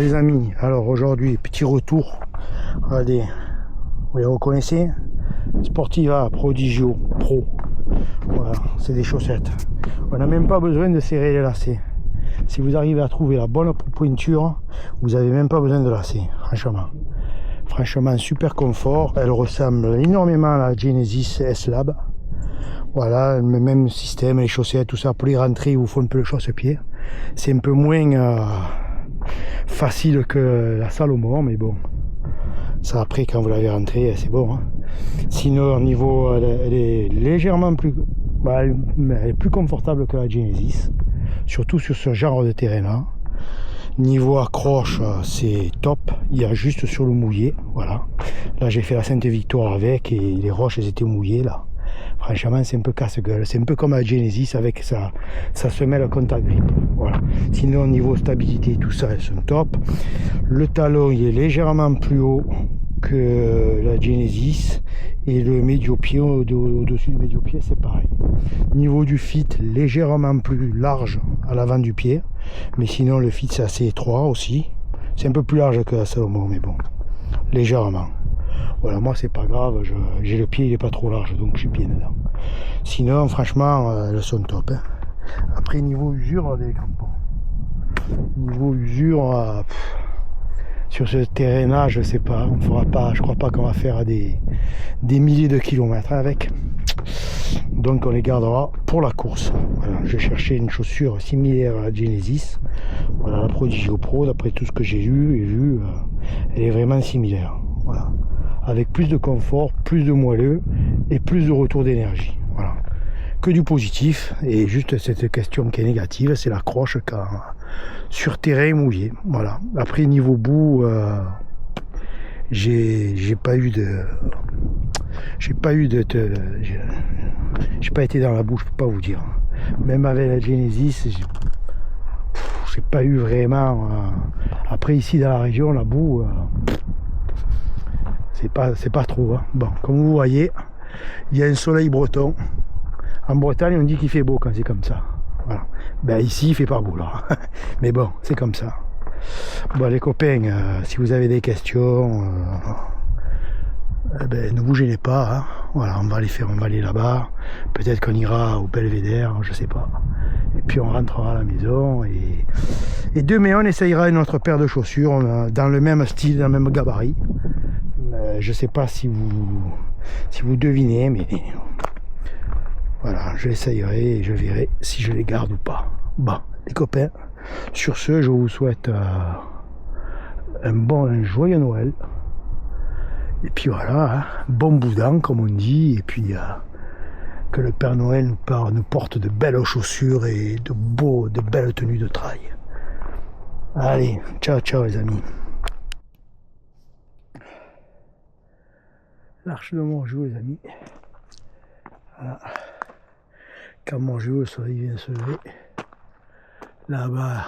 les amis, alors aujourd'hui, petit retour. Regardez, vous les reconnaissez? Sportiva Prodigio Pro. Voilà, c'est des chaussettes. On n'a même pas besoin de serrer les lacets. Si vous arrivez à trouver la bonne pointure, vous n'avez même pas besoin de lacets, franchement. Franchement, super confort. Elle ressemble énormément à la Genesis S-Lab. Voilà, le même système, les chaussettes, tout ça. Pour les rentrées, il vous faut un peu le chausse-pied. C'est un peu moins facile que la Salomon, mais bon. Ça, après, quand vous l'avez rentrée, c'est bon. Hein. Sinon, au niveau, elle est légèrement plus... elle est plus confortable que la Genesis. Surtout sur ce genre de terrain-là. Niveau accroche, c'est top. Il y a juste sur le mouillé. Voilà. Là, j'ai fait la Sainte-Victoire avec et les roches, elles étaient mouillées, là. Franchement, c'est un peu casse-gueule. C'est un peu comme la Genesis avec sa semelle contact grip. Voilà. Sinon, au niveau stabilité, tout ça, elles sont top. Le talon, il est légèrement plus haut que la Genesis. Et le médio-pied, au-dessus du médio-pied, c'est pareil. Niveau du fit, légèrement plus large à l'avant du pied. Mais sinon, le fit, c'est assez étroit aussi. C'est un peu plus large que la Salomon, mais bon, légèrement. Voilà, moi c'est pas grave, j'ai le pied, il est pas trop large, donc je suis bien dedans. Sinon, franchement, elles sont top. Hein. Après, niveau usure, des crampons. Niveau usure, sur ce terrain-là, je sais pas, on fera pas, je crois pas qu'on va faire des milliers de kilomètres avec. Donc on les gardera pour la course. Voilà, j'ai cherché une chaussure similaire à la Genesis. Voilà, la Prodigio Pro, d'après tout ce que j'ai lu et vu, elle est vraiment similaire. Voilà. Avec plus de confort, plus de moelleux et plus de retour d'énergie. Voilà. Que du positif. Et juste cette question qui est négative, c'est l'accroche sur terrain mouillé. Voilà. Après, niveau bout, j'ai pas été dans la boue, je peux pas vous dire. Même avec la Genesis, j'ai pas eu vraiment. Après, ici dans la région, la boue. C'est pas trop. Hein. Bon, comme vous voyez, il y a un soleil breton. En Bretagne, on dit qu'il fait beau quand c'est comme ça. Voilà. Ben ici, il fait pas beau là. Mais bon, c'est comme ça. Bon, les copains, si vous avez des questions, ne vous gênez pas. Hein. Voilà, on va aller là-bas. Peut-être qu'on ira au Belvédère, je sais pas. Et puis on rentrera à la maison. Et demain, on essayera une autre paire de chaussures dans le même style, dans le même gabarit. Je sais pas si vous devinez, mais voilà, je l'essayerai et je verrai si je les garde ou pas. Bon, les copains, sur ce, je vous souhaite un joyeux Noël. Et puis voilà, hein, bon boudin, comme on dit, et puis que le Père Noël nous porte de belles chaussures et de belles tenues de trail. Allez, ciao, ciao les amis. L'Arche de Montjoux, les amis. Voilà. Quand Montjoux, le soleil vient de se lever. Là-bas,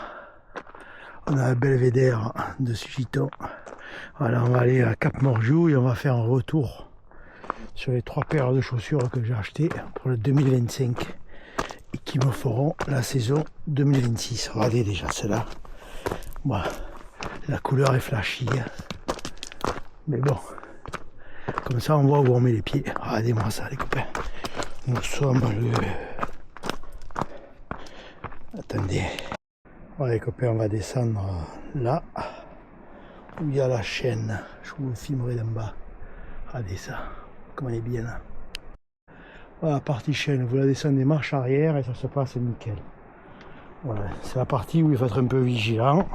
on a un belvédère de Sugiton. Voilà, on va aller à Cap Montjoux et on va faire un retour sur les 3 paires de chaussures que j'ai achetées pour le 2025 et qui me feront la saison 2026. Regardez déjà celle-là. Voilà. La couleur est flashy. Hein. Mais bon. Comme ça, on voit où on met les pieds. Regardez-moi ça, les copains. Nous sommes le... Attendez. Voilà, les copains, on va descendre là. Où il y a la chaîne. Je vous le filmerai d'en bas. Regardez ça. Comme elle est bien là. Voilà, partie chaîne. Vous la descendez marche arrière et ça se passe nickel. Voilà. C'est la partie où il faut être un peu vigilant.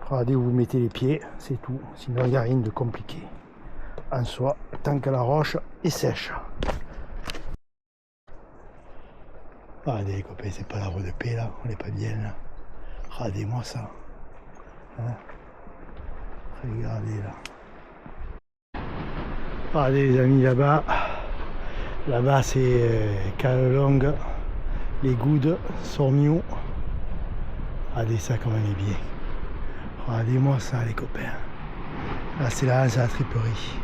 Regardez où vous mettez les pieds. C'est tout. Sinon, il n'y a rien de compliqué. En soi, tant que la roche est sèche. Regardez les copains, c'est pas la rue de paix là, on n'est pas bien là. Regardez-moi ça. Hein, regardez là. Regardez les amis là-bas. Là-bas c'est Calelongue, les Goudes, Sormiou. Regardez ça comme elle est bien. Regardez-moi ça les copains. Là c'est la triperie.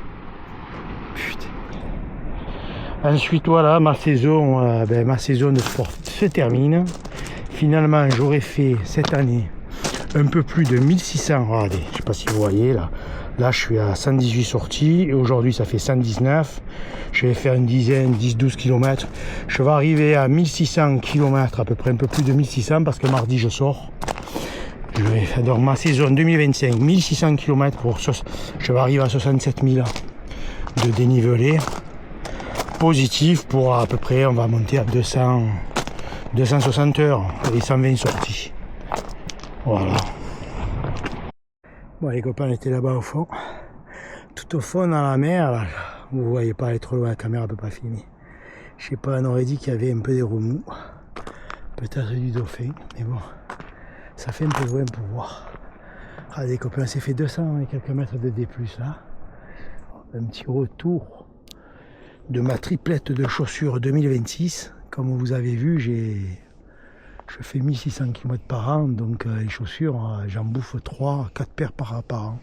Putain. Ensuite voilà, ma saison de sport se termine. Finalement j'aurais fait cette année un peu plus de 1600. Regardez, je sais pas si vous voyez là. Là, je suis à 118 sorties et aujourd'hui, ça fait 119. Je vais faire une dizaine, 10-12 km. Je vais arriver à 1600 km, à peu près un peu plus de 1600 parce que mardi, je sors. Je vais faire donc ma saison 2025, 1600 km je vais arriver à 67 000 de dénivelé. Positif pour à peu près, on va monter à 260 heures et 120 sorties. Voilà. Bon, les copains étaient là-bas au fond. Tout au fond dans la mer, là. Vous voyez pas aller trop loin, la caméra peut pas filmer. Je sais pas, on aurait dit qu'il y avait un peu des remous. Peut-être du dauphin, mais bon. Ça fait un peu loin pour voir. Ah, les copains, c'est fait 200 et quelques mètres de D+, là. Un petit retour de ma triplette de chaussures 2026. Comme vous avez vu, je fais 1600 km par an, donc les chaussures, j'en bouffe 3-4 paires par an.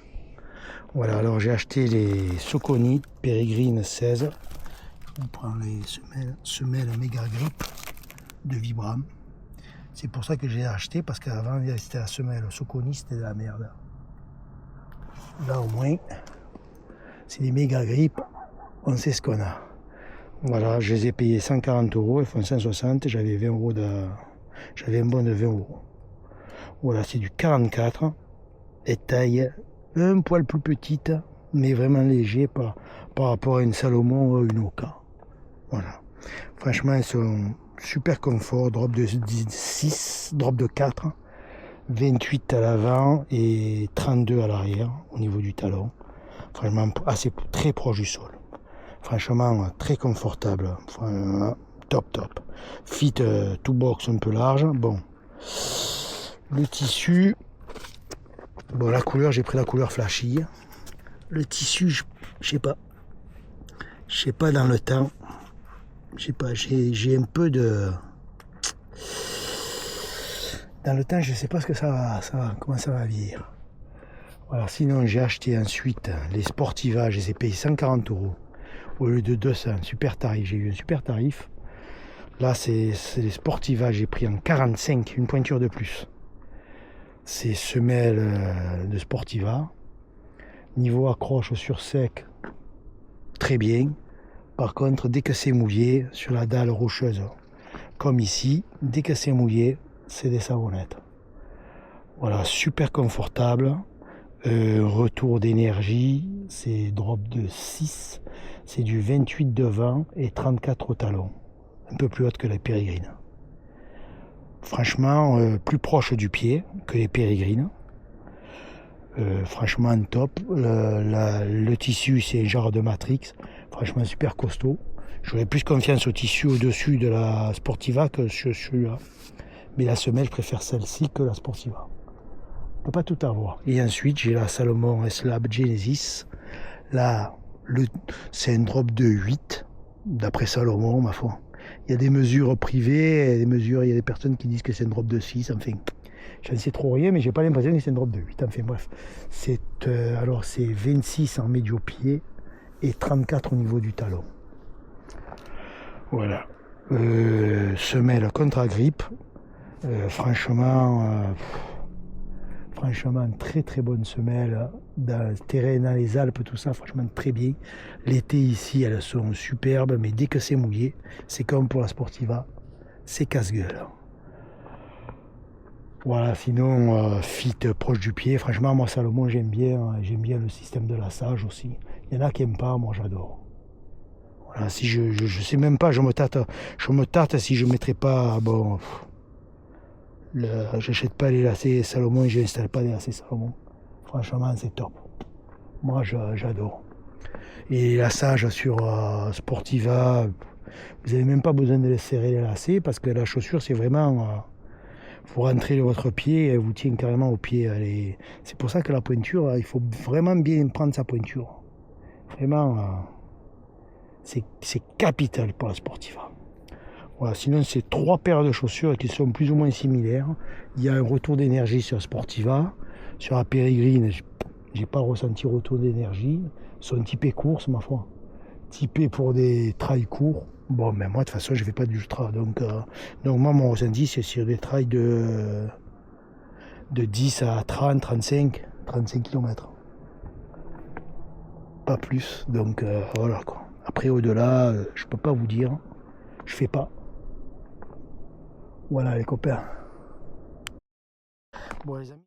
Voilà, alors j'ai acheté les Saucony Peregrine 16. On prend les semelles Mega Grip de Vibram. C'est pour ça que j'ai acheté, parce qu'avant c'était la semelle Saucony, c'était de la merde. Là au moins, c'est des Mega Grip, on sait ce qu'on a. Voilà, je les ai payés 140 €, ils font 160, j'avais 20 € j'avais un bon de 20 €. Voilà, c'est du 44 et taille un poil plus petite, mais vraiment léger par rapport à une Salomon ou une Oka. Voilà. Franchement, ils sont super confort, drop de 6, drop de 4, 28 à l'avant et 32 à l'arrière au niveau du talon. Franchement, assez très proche du sol. Franchement, très confortable. Top. Fit tout box un peu large. Bon. Le tissu. Bon, la couleur, j'ai pris la couleur flashy. Le tissu, je sais pas. Je sais pas dans le temps. Je sais pas, j'ai un peu de. Dans le temps, je sais pas ce que comment ça va vieillir. Voilà, sinon j'ai acheté ensuite les Sportiva, je les ai payés 140 € au lieu de 200, super tarif, j'ai eu un super tarif. Là c'est les Sportiva, j'ai pris en 45, une pointure de plus. C'est semelle de Sportiva. Niveau accroche sur sec, très bien. Par contre, dès que c'est mouillé, sur la dalle rocheuse, comme ici, dès que c'est mouillé, c'est des savonnettes. Voilà, super confortable. Retour d'énergie, c'est drop de 6, c'est du 28 devant et 34 au talon, un peu plus haute que la Peregrine. Franchement, plus proche du pied que les Peregrines. Franchement top. Le tissu, c'est un genre de Matrix, franchement super costaud. J'aurais plus confiance au tissu au-dessus de la Sportiva que sur celui-là. Mais la semelle, je préfère celle-ci que la Sportiva. On peut pas tout avoir. Et ensuite, j'ai la Salomon S-Lab Genesis. Là, c'est un drop de 8, d'après Salomon, ma foi. Il y a des mesures privées, il y a des personnes qui disent que c'est un drop de 6, enfin. Je ne sais trop rien, mais j'ai pas l'impression que c'est un drop de 8. Enfin bref, alors c'est 26 en médio-pied et 34 au niveau du talon. Voilà. Semelle contre-grippe. Franchement, très très bonne semelle. Dans le terrain, dans les Alpes, tout ça, franchement très bien. L'été ici, elles sont superbes, mais dès que c'est mouillé, c'est comme pour la Sportiva, c'est casse-gueule. Voilà, sinon, fit proche du pied. Franchement, moi, Salomon, j'aime bien le système de lassage aussi. Il y en a qui n'aiment pas, moi, j'adore. Voilà, si je sais même pas, je me tâte si je ne mettrais pas, bon, j'achète pas les lacets Salomon et je n'installe pas les lacets Salomon. Franchement, c'est top. Moi, j'adore. Et les lassages sur Sportiva, vous n'avez même pas besoin de les serrer les lacets parce que la chaussure, c'est vraiment... Vous rentrez votre pied et elle vous tient carrément au pied. C'est pour ça que la pointure, il faut vraiment bien prendre sa pointure. Vraiment, c'est capital pour la Sportiva. Voilà, sinon, c'est 3 paires de chaussures qui sont plus ou moins similaires. Il y a un retour d'énergie sur Sportiva. Sur la Peregrine, j'ai pas ressenti retour d'énergie. Ils sont typés course, ma foi. Typés pour des trails courts. Bon, mais moi, de toute façon, je ne fais pas d'ultra. Donc moi, mon ressenti, c'est sur des trails de de 10 à 30, 35 km. Pas plus, donc voilà quoi. Après au-delà, je peux pas vous dire, je fais pas. Voilà les copains. Bon les amis.